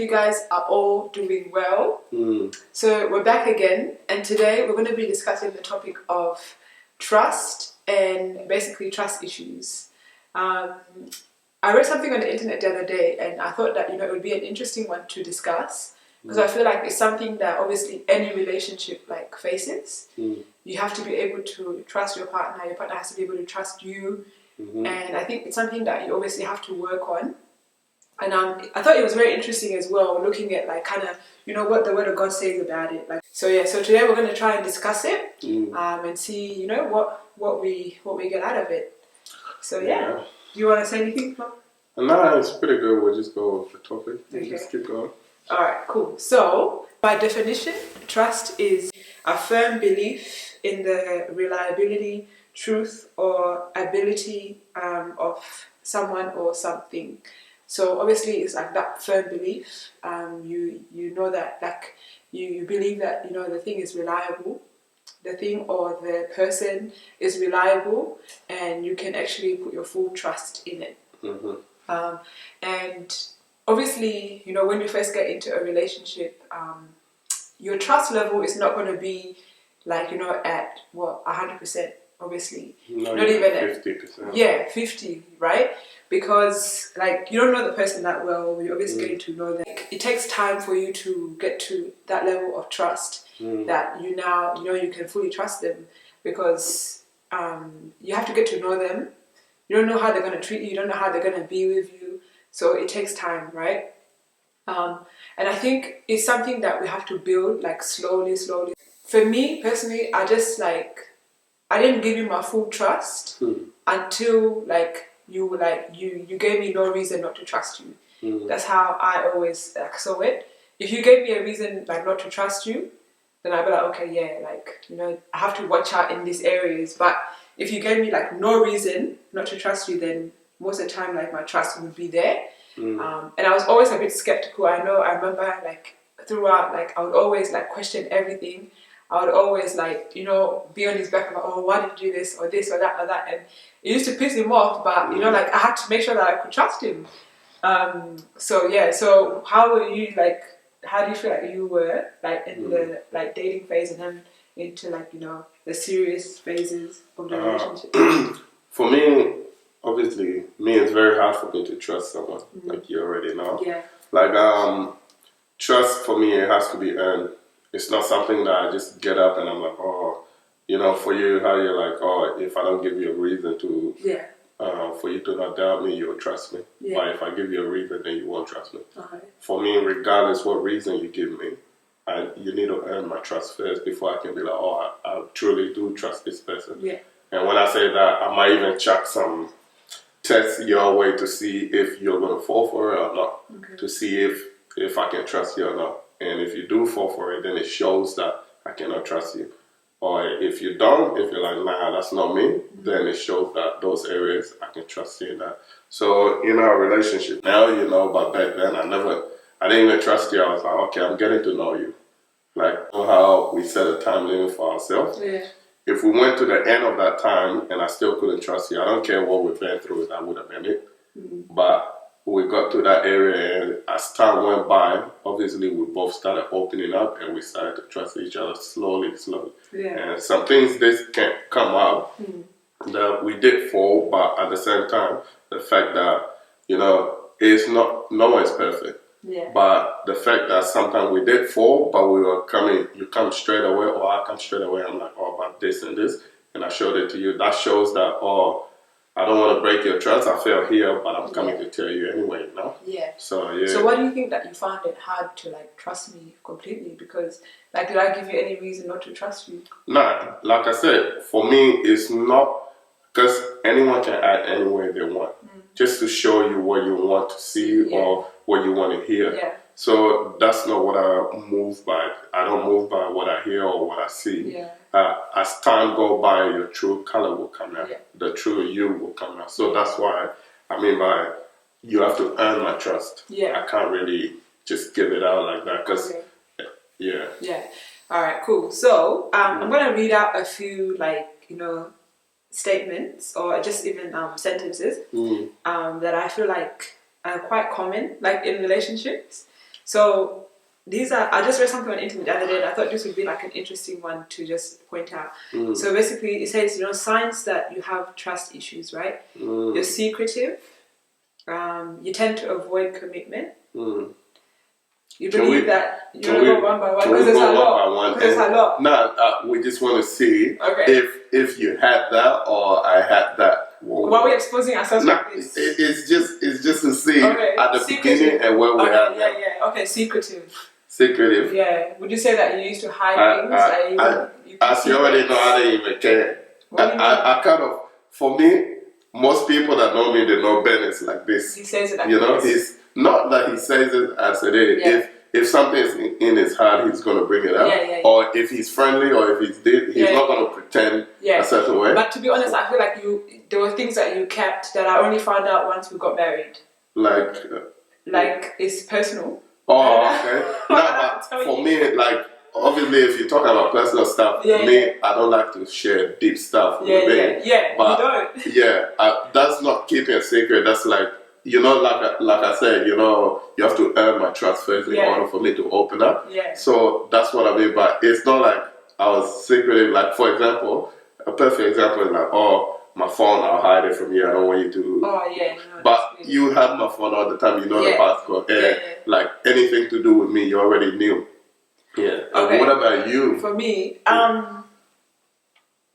you guys are all doing well. So we're back again, and today we're going to be discussing the topic of trust and basically trust issues. I read something on the internet the other day, and I thought that it would be an interesting one to discuss because I feel like it's something that obviously any relationship faces. You have to be able to trust your partner. Your partner has to be able to trust you, and I think it's something that you obviously have to work on. And I thought it was very interesting as well, looking at what the Word of God says about it. So today we're going to try and discuss it and see what we get out of it. So do you want to say anything, Flo? No, it's pretty good. We'll just go with the topic. Okay. Just keep going. All right, cool. So by definition, trust is a firm belief in the reliability, truth, or ability of someone or something. So obviously it's like that firm belief. You know that you believe that the thing is reliable, the thing or the person is reliable, and you can actually put your full trust in it. And obviously, when you first get into a relationship, your trust level is not going to be at 100%. Obviously, not even at 50%. Yeah, 50, right? Because you don't know the person that well. You're obviously getting to know them. It takes time for you to get to that level of trust that you can fully trust them, because you have to get to know them. You don't know how they're going to treat you. You don't know how they're going to be with you. So it takes time, right? And I think it's something that we have to build slowly. For me personally, I didn't give you my full trust until you gave me no reason not to trust you. That's how I always saw it. If you gave me a reason not to trust you, then I'd be like, okay, I have to watch out in these areas. But if you gave me no reason not to trust you, then most of the time my trust would be there. And I was always a bit skeptical. I remember throughout I would always question everything. I would always be on his back about, oh, why did you do this or that or that, and it used to piss him off. But I had to make sure that I could trust him. So how were you How do you feel you were in the dating phase and then into the serious phases of the relationship? For me, obviously, it's very hard for me to trust someone, you already know. Yeah. Trust for me, it has to be earned. It's not something that I just get up and I'm like, oh, for you, how you're like, oh, if I don't give you a reason to, for you to not doubt me, you'll trust me. Yeah. But if I give you a reason, then you won't trust me. Okay. For me, regardless what reason you give me, you need to earn my trust first before I can be like, oh, I truly do trust this person. Yeah. And when I say that, I might even chuck some tests your way to see if you're going to fall for it or not, to see if I can trust you or not. And if you do fall for it, then it shows that I cannot trust you. Or if you don't, if you're like, nah, that's not me, then it shows that those areas I can trust you in that. So in our relationship now, but back then I didn't even trust you. I was like, okay, I'm getting to know you. How we set a time limit for ourselves. Yeah. If we went to the end of that time and I still couldn't trust you, I don't care what we've been through, that would have been it. But we got to that area, and as time went by, obviously we both started opening up and we started to trust each other slowly. Yeah. And some things this can come up that we did fall, but at the same time, the fact that, it's not, no one's perfect. Yeah. But the fact that sometimes we did fall, but you come straight away, or I come straight away, I'm like, oh, about this and this, and I showed it to you. That shows that, oh, I don't want to break your trust. I fell here, but I'm coming to tell you anyway, Yeah. So, yeah. So why do you think that you found it hard to trust me completely? Because did I give you any reason not to trust you? Nah, like I said, for me, it's not, because anyone can act any way they want, just to show you what you want to see or what you want to hear. Yeah. So that's not what I move by. I don't move by what I hear or what I see. Yeah. As time go by, your true color will come out. Yeah. The true you will come out. So that's why by you have to earn my trust. Yeah. I can't really just give it out like that because Yeah. All right, cool. So I'm going to read out a few statements or just even sentences that I feel are quite common in relationships. So these are, I just read something on the internet the other day and I thought this would be like an interesting one to just point out. So basically it says, signs that you have trust issues, right? You're secretive. You tend to avoid commitment. You believe that you go one by one because there's a lot. There's a lot. No, we just want to see if you had that or I had that. Why are we exposing ourselves like this? It's just to see at the beginning and where we are now. Okay, secretive. Secretive. Yeah. Would you say that you used to hide things? As you already know, I don't even care. I kind of, for me, most people that know me, they know Ben is like this. He says it like this. He's not that he says it as it is. Yeah. If something is in his heart, he's going to bring it out. Or if he's friendly or if he's deep, he's not going to pretend a certain way. But to be honest, I feel like there were things that you kept that I only found out once we got married. Like it's personal. Oh, okay. No, but for me, like, obviously, if you talk about personal stuff, me, I don't like to share deep stuff with me. But, you don't. That's not keeping a secret. That's like, like I said, you have to earn my trust first in order for me to open up. So that's what I mean. But it's not like I was secretive. Like, for example, a perfect example is like, my phone, I'll hide it from you. I don't want you to. No, but you have my phone all the time. You know the passcode. And like anything to do with me, you already knew. Yeah. Okay. What about you? For me, not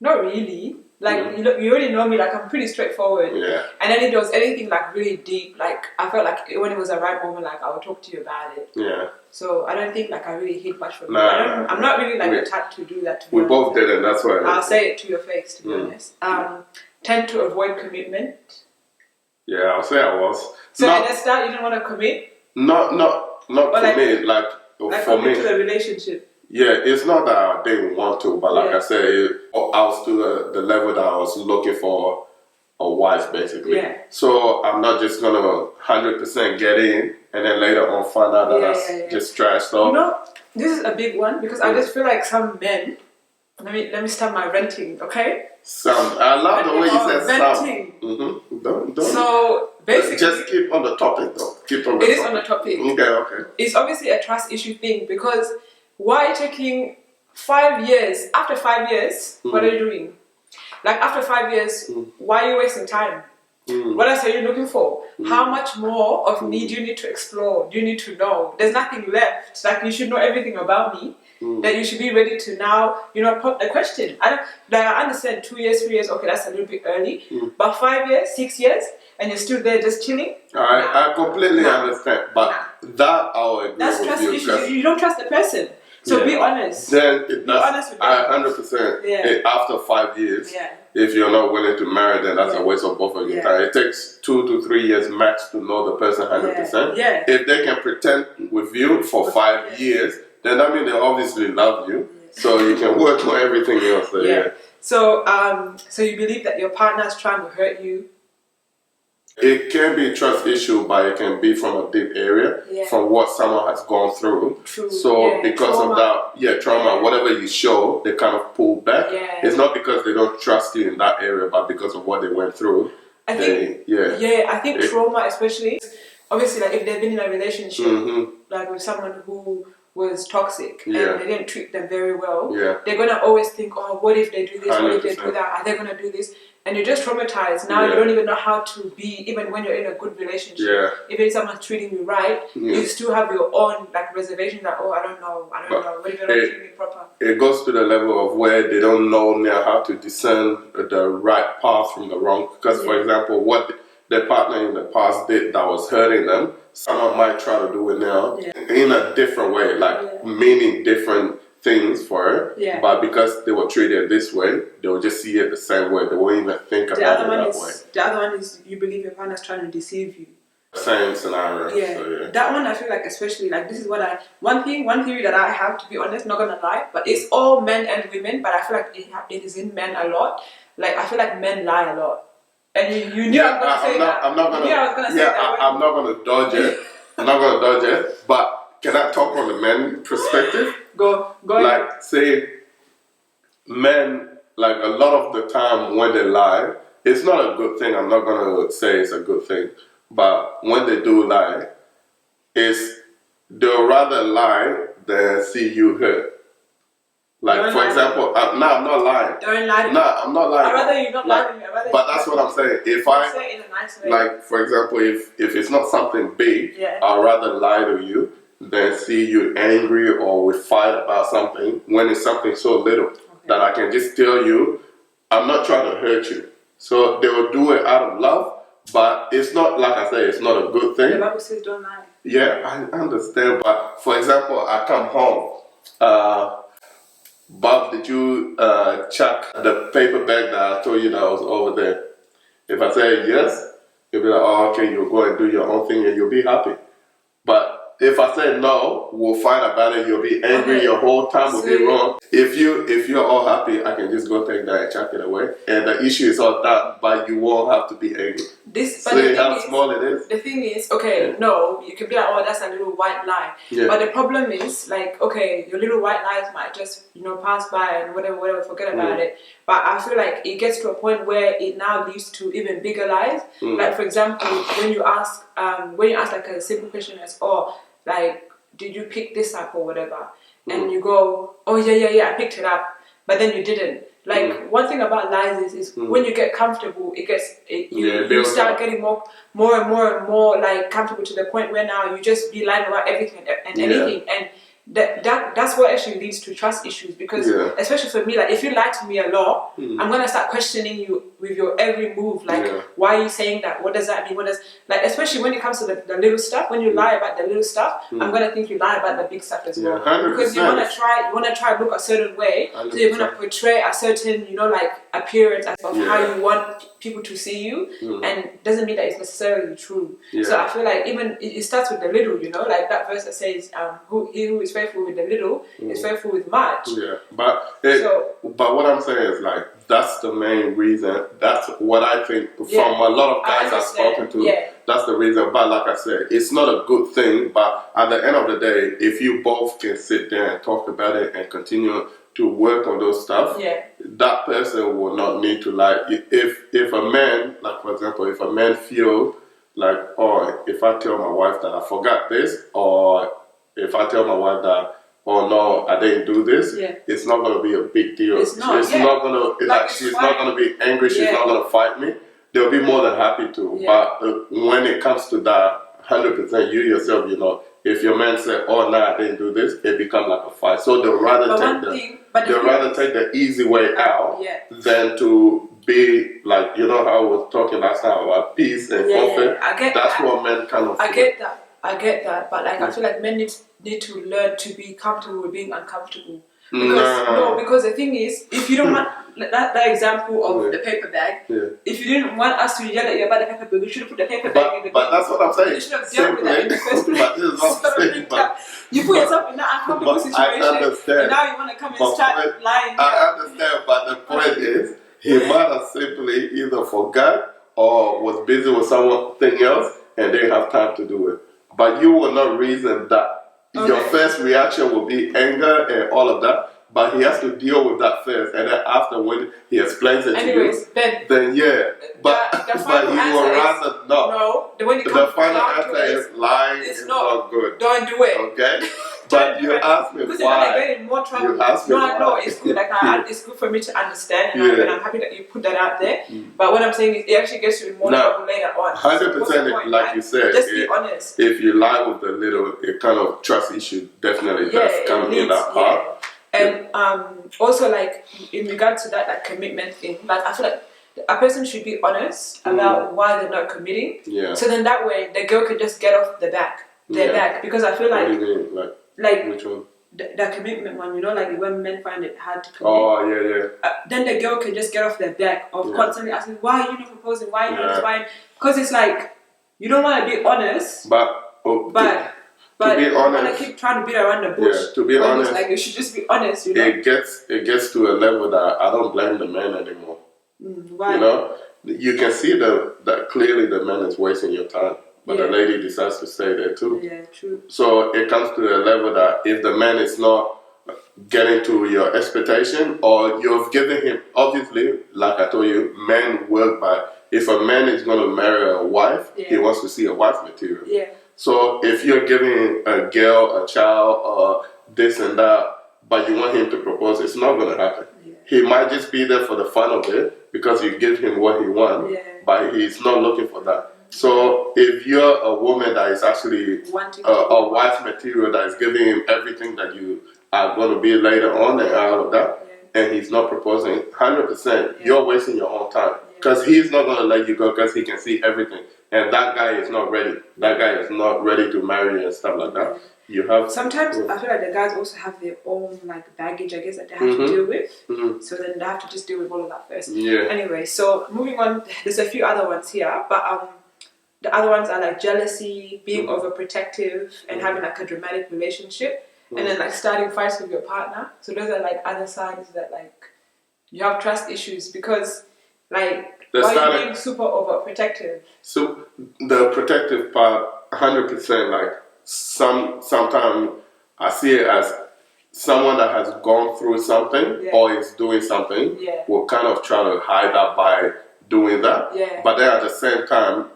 really. Like you already know me. Like I'm pretty straightforward. Yeah. And then if there was anything like really deep, like I felt like when it was the right moment, like I would talk to you about it. Yeah. So I don't think like I really hid much from you. I'm not really like the type to do that. We both did it. That's why. I'll say it to your face. To be honest. Tend to avoid commitment. Yeah, I'll say I was. So at the start, you didn't want to commit? Not commit. Like for me. To the relationship. Yeah, it's not that I didn't want to, but like I said, I was to the level that I was looking for a wife, basically. Yeah. So I'm not just going to 100% get in and then later on find out that that's just trash stuff. This is a big one because I just feel like some men, let me start my venting, okay? I love the way you said venting. Don't. So basically, just keep on the topic though. It is on the topic. Okay. It's obviously a trust issue thing because why taking 5 years? After 5 years, what are you doing? Like after 5 years, why are you wasting time? What else are you looking for? How much more of me do you need to explore? Do you need to know? There's nothing left. Like you should know everything about me. That you should be ready to now, put the question. I understand 2 years, 3 years, okay, that's a little bit early. But 5 years, 6 years, and you're still there just chilling? I completely understand. But that I'll agree that's with trust you. Issues. You don't trust the person. So be honest. Then be honest with them. 100%. After 5 years, if you're not willing to marry, then that's a waste of both of your time. It takes 2 to 3 years max to know the person 100%. If they can pretend with you for 5 years, then that means they obviously love you. So you can work on everything else. So, so you believe that your partner is trying to hurt you? It can be a trust issue, but it can be from a deep area, from what someone has gone through. So because of that, trauma, whatever you show, they kind of pull back. It's not because they don't trust you in that area, but because of what they went through. I think trauma, especially, obviously, like if they've been in a relationship, like with someone who was toxic and they didn't treat them very well, they're gonna always think, what if they do this? 100%. What if they do that? Are they gonna do this? And you're just traumatized. Now you don't even know how to be, even when you're in a good relationship. Even if someone's treating you right, you still have your own like reservations that, I don't know. What if they don't treat me proper? It goes to the level of where they don't know now how to discern the right path from the wrong. Because, for example, what their partner in the past did that was hurting them, someone might try to do it now in a different way, like meaning different things for it, but because they were treated this way, they will just see it the same way. They won't even think about it that way. The other one is you believe your partner's trying to deceive you. Same scenario. So, that one I feel like especially like this is what one theory that I have, to be honest, not gonna lie, but it's all men and women, but I feel like it is in men a lot. Like I feel like men lie a lot. And you knew I was going to say that. I'm not going to I'm not going to dodge it. I'm not going to dodge it. But can I talk from the men perspective? Go like, say, men, like a lot of the time when they lie, it's not a good thing. I'm not going to say it's a good thing. But when they do lie, they'll rather lie than see you hurt. Like, Don't for lie. example, I'm not lying. Don't lie to me. No, I'm not lying. I'd rather you not lie to me. I'd rather But you that's what I'm saying. If say it in a nice way. like, for example, if it's not something big, Yeah. I'd rather lie to you than see you angry or we fight about something when it's something so little that I can just tell you, I'm not trying to hurt you. So they will do it out of love, but it's not, like I say, it's not a good thing. The Bible says don't lie. Yeah, I understand. But for example, I come home. Bob, did you check the paper bag that I told you that was over there? If I say yes, you'll be like, oh, okay, you'll go and do your own thing and you'll be happy. But if I say no, we'll fight about it, you'll be angry, your whole time will be wrong. If you're all happy, I can just go take that and chuck it away. And the issue is all done, but you won't have to be angry. See how small it is? The thing is, okay, no, you can be like, oh, that's a little white lie. Yeah. But the problem is, like, okay, your little white lies might just, pass by and whatever, forget about it. But I feel like it gets to a point where it now leads to even bigger lies. Like, for example, when you ask like a simple question as, oh, like, did you pick this up or whatever? And you go, oh, yeah, I picked it up. But then you didn't. Like, one thing about lies is when you get comfortable, you start getting more and more like comfortable to the point where now you just be lying about everything and anything. And that's what actually leads to trust issues, because especially for me, like, if you lie to me a lot, I'm gonna start questioning you with your every move. Like, why are you saying that? What does that mean? Especially when it comes to the little stuff, when you lie about the little stuff, I'm gonna think you lie about the big stuff as well. 100%. Because you wanna try to look a certain way, 100%. So you're gonna portray a certain, like, appearance of how you want people to see you, and doesn't mean that it's necessarily true. So I feel like even it starts with the little, like that verse that says, he who is faithful with the little is faithful with much. Yeah, but what I'm saying is, like, that's the main reason. That's what I think from a lot of guys I've spoken to. Yeah. That's the reason. But like I said, it's not a good thing. But at the end of the day, if you both can sit there and talk about it and continue to work on those stuff, that person will not need to lie. If a man, like, for example, if a man feels like, oh, if I tell my wife that I forgot this, or if I tell my wife that, oh no, I didn't do this, it's not going to be a big deal. It's not going to, like, she's not going to be angry, she's not going to fight me. They'll be more than happy to. But when it comes to that, 100%, you yourself, if your man said, oh no, I didn't do this, it becomes like a fight. So they'll rather take the easy way out than to be like, how I was talking last time about peace and conflict. That's what men kind of feel. I get that, but like, I feel like men need to learn to be comfortable with being uncomfortable. Because the thing is, if you don't want that example of the paper bag, if you didn't want us to yell at you about the paper bag, you should have put the paper bag in the bag. But that's what I'm saying. You should have dealt with that in the first place. But this is what I'm saying. You put yourself in that uncomfortable situation, I understand. And now you want to come and start lying. I understand, but the point is, he might have simply either forgot or was busy with something else and didn't have time to do it. But you will not reason that. Your first reaction will be anger and all of that, but he has to deal with that first, and then after, when he explains it to you, then but he will rather not. No, the final answer is lying. It's not good. Don't do it. Okay. But you ask me why. More trouble. You ask me why. No, it's good. Like, it's good for me to understand, and I'm happy that you put that out there. But what I'm saying is, it actually gets you in more trouble later on. 100%, like you said. Just be honest. If you lie with the little, it kind of trust issue definitely does come in that part. And also, like, in regard to that, like, commitment thing, like, I feel like a person should be honest about why they're not committing. Yeah. So then that way, the girl can just get off their back. Because I feel like. What do you mean? Like which one? The commitment one, like when men find it hard to commit. Oh, yeah. Then the girl can just get off their back of constantly asking, why are you not proposing? Why are you not trying? Because it's like, you don't want to be honest. But to be honest, you want to keep trying to beat around the bush. Yeah, to be honest, like, you should just be honest. It gets to a level that I don't blame the man anymore. Why? You can see that clearly the man is wasting your time. But the lady decides to stay there too. Yeah, true. So it comes to a level that if the man is not getting to your expectation, or you've given him, obviously, like I told you, men work by, if a man is going to marry a wife, he wants to see a wife material. Yeah. So if you're giving a girl, a child, or this and that, but you want him to propose, it's not going to happen. Yeah. He might just be there for the fun of it because you give him what he wants, Yeah. but he's not looking for that. So if you're a woman that is actually a wife material that is giving him everything that you are going to be later on and all of that, and he's not proposing, 100%, you're wasting your own time. Because he's not going to let you go because he can see everything. And that guy is not ready. That guy is not ready to marry you and stuff like that. You have sometimes I feel like the guys also have their own like baggage, I guess, that they have to deal with. So then they have to just deal with all of that first. Yeah. Anyway, so moving on, there's a few other ones here, but the other ones are like jealousy, being overprotective, and having like a dramatic relationship, and then like starting fights with your partner. So those are like other signs that like you have trust issues because like why are you being super overprotective? So the protective part, 100%. Like sometimes I see it as someone that has gone through something or is doing something will kind of try to hide that by doing that. But then at the same time,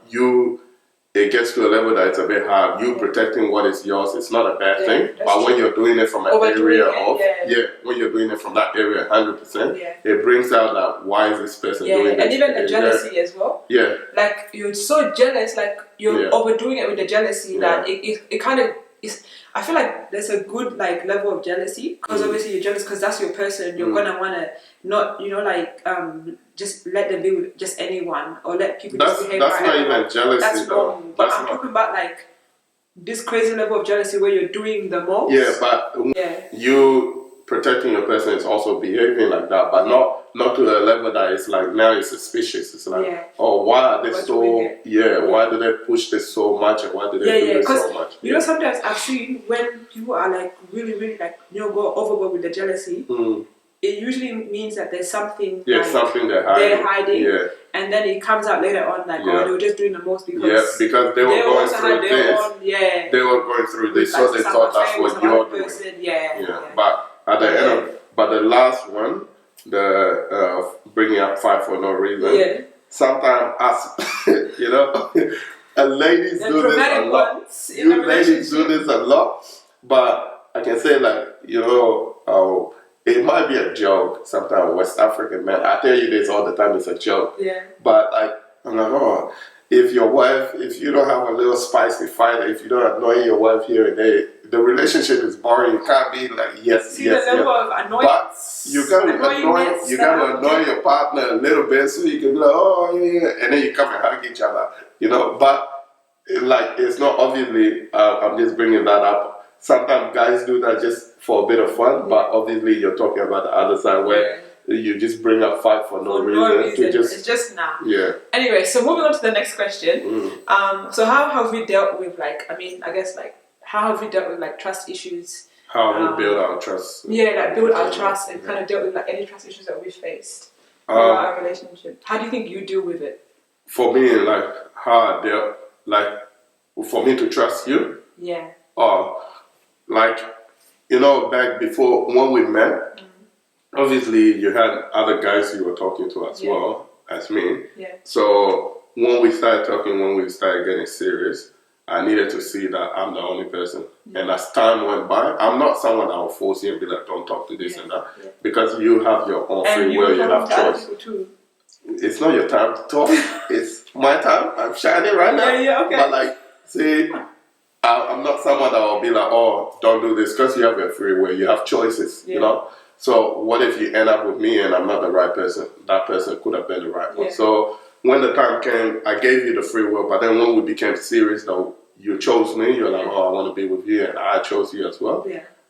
it gets to a level that it's a bit hard. You protecting what is yours, it's not a bad thing. But when you're doing it from an area of, when you're doing it from that area 100%, it brings out that why is this person doing this? And even the jealousy as well. Like you're so jealous, like you're overdoing it with the jealousy that it kind of is. I feel like there's a good like level of jealousy because obviously you're jealous because that's your person. You're gonna wanna not just let them be with just anyone or let people just behave that's not even jealousy. That's wrong. But I'm talking about like this crazy level of jealousy where you're doing the most. Yeah, but you protecting your person is also behaving like that, but not to a level that it's like now it's suspicious. It's like, oh, why are they why do they push this so much and why do they do this so much? You know, sometimes I've seen when people are like really, really like go overboard with the jealousy. It usually means that there's something something they're hiding. And then it comes out later on like they were just doing the most because they were going through this. They were going through this, so they thought that's what you're doing. But at the end of the last one, the bringing up fight for no reason. Sometimes ladies do this a lot. You ladies do this a lot, but I can say like it might be a joke. Sometimes West African men, I tell you this all the time, it's a joke. But I'm like, if you don't have a little spicy fight, if you don't annoy your wife here and there, the relationship is boring. You can't be like, the level of annoyance. But you gotta annoy your partner a little bit so you can be like, and then you come and hug each other, But it's not obviously. I'm just bringing that up. Sometimes guys do that just for a bit of fun, but obviously you're talking about the other side where you just bring up fight for no reason. It's just now. Anyway, so moving on to the next question. So how have we dealt with how have we dealt with like trust issues? How have we build our trust? Build our trust and kind of dealt with like any trust issues that we faced in our relationship. How do you think you deal with it? For me, like how I dealt, for me to trust you. Back before when we met, obviously you had other guys you were talking to as well as me. So when we started talking, when we started getting serious, I needed to see that I'm the only person. And as time went by, I'm not someone that will force you and be like, don't talk to this and that. Because you have your own free will, you have choice. It's not your time to talk. It's my time. I'm shining right now. But see, I'm not someone that will be like, oh, don't do this, because you have your free will. You have choices, So what if you end up with me and I'm not the right person? That person could have been the right one. So when the time came, I gave you the free will, but then when we became serious, though, you chose me. You're like, oh, I want to be with you, and I chose you as well.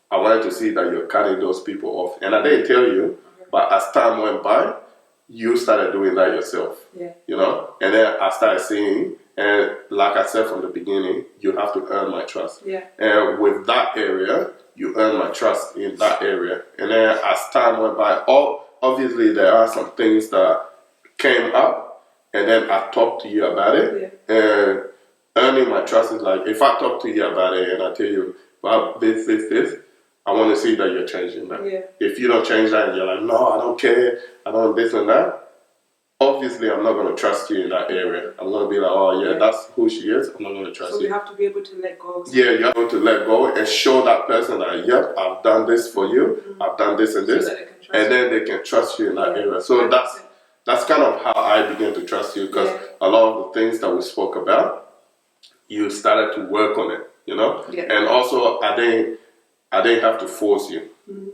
I wanted to see that you're cutting those people off. And I didn't tell you, but as time went by, you started doing that yourself, And then I started seeing, and like I said from the beginning, you have to earn my trust. And with that area, you earn my trust in that area. And then as time went by, obviously there are some things that came up, and then I talked to you about it. And earning my trust is like, if I talk to you about it and I tell you, well, this, I want to see that you're changing that. If you don't change that and you're like, no, I don't care, I don't this and that, obviously I'm not going to trust you in that area. I'm going to be like, oh yeah, that's who she is. I'm not going to trust you. So we have to be able to let go. Yeah, you have to let go and show that person that, yep, I've done this for you. I've done this and this. So and then they can trust you in that area. So that's kind of how I began to trust you, because a lot of the things that we spoke about, you started to work on it, you know? Yeah. And also, I didn't have to force you.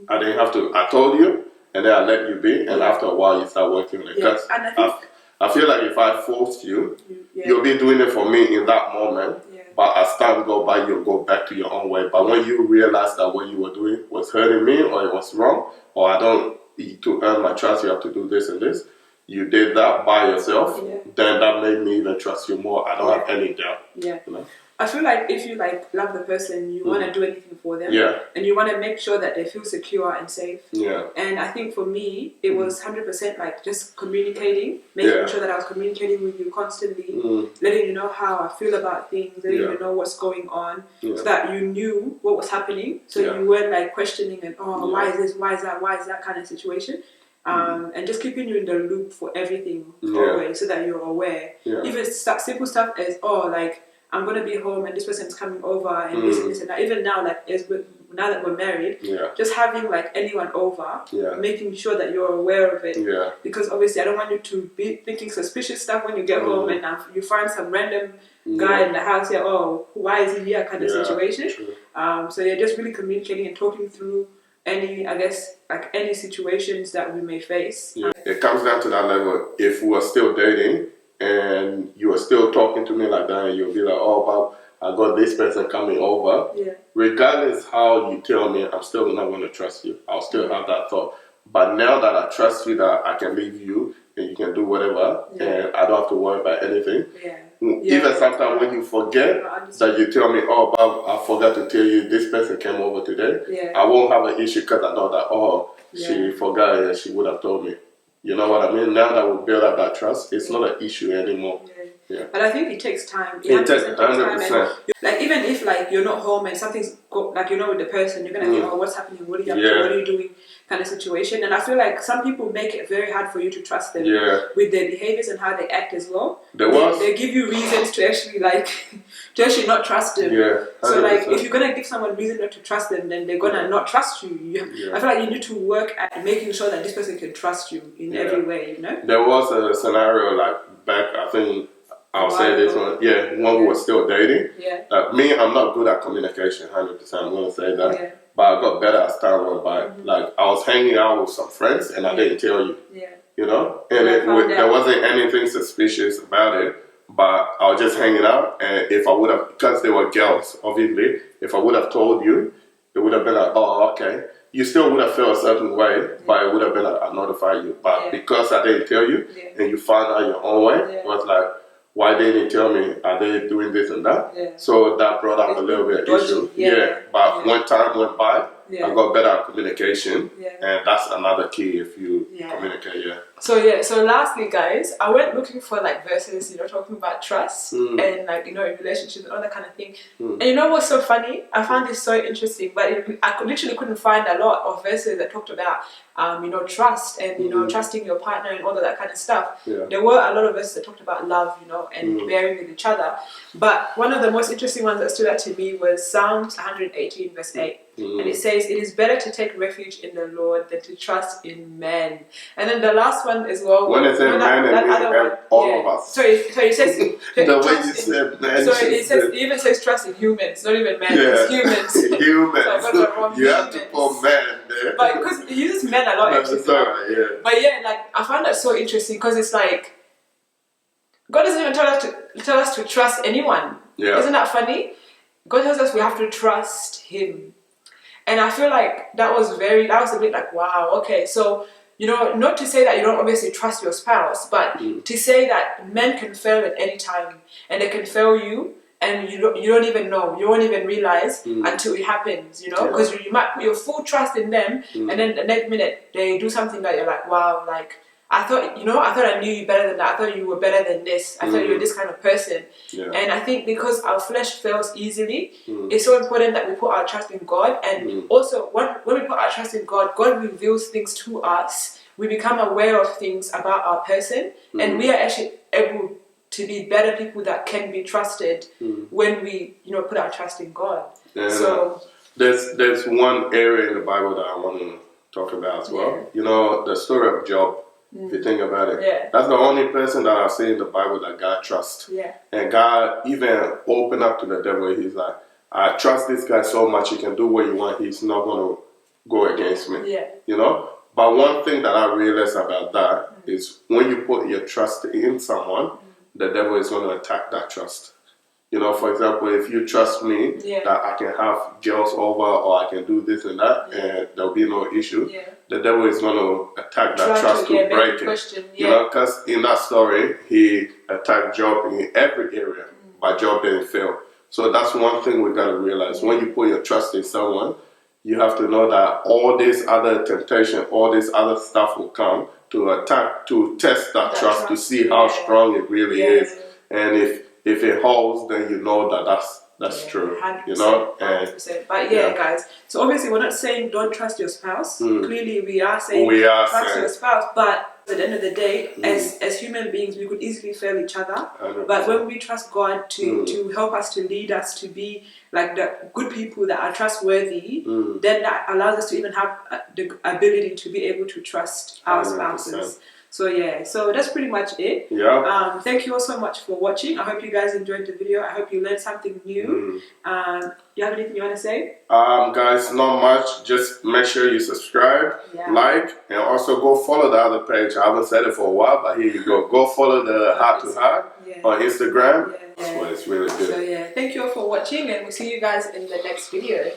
I didn't have to, I told you, and then I let you be, and after a while you start working on it. Because I feel like if I forced you, you'll be doing it for me in that moment, but as time go by, you'll go back to your own way. But when you realize that what you were doing was hurting me, or it was wrong, or to earn my trust, you have to do this and this, you did that by yourself, then that made me even trust you more. I don't have any doubt. Yeah. You know? I feel like if you love the person, you want to do anything for them, and you want to make sure that they feel secure and safe. Yeah. And I think for me, it was 100% like just communicating, making sure that I was communicating with you constantly, letting you know how I feel about things, letting you know what's going on, so that you knew what was happening, so you weren't like questioning and why is this, why is that kind of situation. And just keeping you in the loop for everything always, so that you're aware. Even simple stuff as I'm gonna be home and this person's coming over and this and this and that. Even now, now that we're married, just having anyone over, making sure that you're aware of it. Because obviously, I don't want you to be thinking suspicious stuff when you get home and you find some random guy in the house here. Oh, why is he here? Kind of situation. So just really communicating and talking through any situations that we may face. It comes down to that level. If we are still dating and you are still talking to me like that, and you'll be like, oh, Bob, I got this person coming over. Regardless how you tell me, I'm still not going to trust you. I'll still have that thought. But now that I trust you, that I can leave you and you can do whatever, and I don't have to worry about anything. Even sometimes when you forget that you tell me, oh, Bob, I forgot to tell you this person came over today, I won't have an issue, because I know that, she forgot and she would have told me. You know what I mean? Now that we build up that trust, it's not an issue anymore. But I think it takes time. It takes 100%. Even if you're not home and something's with the person, you're gonna think, oh, what's happening? What are you up to? What are you doing? Kind of situation. And I feel like some people make it very hard for you to trust them with their behaviors and how they act as well. They give you reasons to actually not trust them. So if you're gonna give someone reason not to trust them, then they're gonna not trust you. I feel like you need to work at making sure that this person can trust you in every way. You know. There was a scenario back. I think I'll say this one. When we were still dating. Me, I'm not good at communication. 100%. I'm gonna say that. But I got better as time went by. I was hanging out with some friends and I didn't tell you. You know? And there wasn't anything suspicious about it. But I was just hanging out, and if I would have, because they were girls, obviously, if I would have told you, it would have been like, oh, okay. You still would have felt a certain way, but it would have been like, I notified you. But because I didn't tell you, and you found out your own way, it was like, why didn't you tell me? Are they doing this and that? So that brought up a little bit of issue. But when time went by, I got better at communication, and that's another key if you communicate. So lastly, guys, I went looking for verses, talking about trust and in relationships and all that kind of thing. And you know what's so funny? I found this so interesting, but I literally couldn't find a lot of verses that talked about trust and trusting your partner and all of that kind of stuff. There were a lot of verses that talked about love, and bearing with each other. But one of the most interesting ones that stood out to me was Psalms 118 verse 8. And it says, it is better to take refuge in the Lord than to trust in men. And then the last one as well. When it says men, and all of us. Sorry, it says the way you said men. So it even says trust in humans, not even men. It's humans. Humans. So I got that wrong. You have to put men there. But because it uses men a lot, actually. Sorry, But I found that so interesting, because it's God doesn't even tell us to trust anyone. Isn't that funny? God tells us we have to trust Him. And I feel like that was a bit wow, okay. So, not to say that you don't obviously trust your spouse, but to say that men can fail at any time, and they can fail you, and you don't even know, you won't even realize until it happens, because you might put your full trust in them, and then the next minute they do something that you're like, wow, I thought I knew you better than that. I thought you were better than this. I thought you were this kind of person. And I think because our flesh fails easily, it's so important that we put our trust in God. And also, when we put our trust in God, God reveals things to us we become aware of things about our person, and we are actually able to be better people that can be trusted when we, put our trust in God. And, so there's one area in the Bible that I want to talk about as well. The story of Job. If you think about it, that's the only person that I've seen in the Bible that God trusts. And God even opened up to the devil. He's like, I trust this guy so much, he can do what you want. He's not going to go against me. But one thing that I realized about that is when you put your trust in someone, the devil is going to attack that trust. For example, if you trust me that I can have girls over or I can do this and that, and there'll be no issue, the devil is going to attack that trust to break it. Because in that story, he attacked Job in every area, but Job didn't fail. So that's one thing we got to realize. When you put your trust in someone, you have to know that all this other temptation, all this other stuff will come to attack, to test that trust, to see how strong it really is. And if it holds, then you know that that's true. 100%, 100%. But guys, so obviously we're not saying don't trust your spouse. Clearly we are saying trust your spouse, but at the end of the day, as human beings, we could easily fail each other. 100%. But when we trust God to help us, to lead us, to be like the good people that are trustworthy, then that allows us to even have the ability to be able to trust our 100%. spouses. So so that's pretty much it. Thank you all so much for watching. I hope you guys enjoyed the video. I hope you learned something new. You have anything you want to say? Guys, not much. Just make sure you subscribe, like, and also go follow the other page. I haven't said it for a while, but here you go. Go follow the Heart to Heart on Instagram. That's what it's really good. So thank you all for watching, and we'll see you guys in the next video.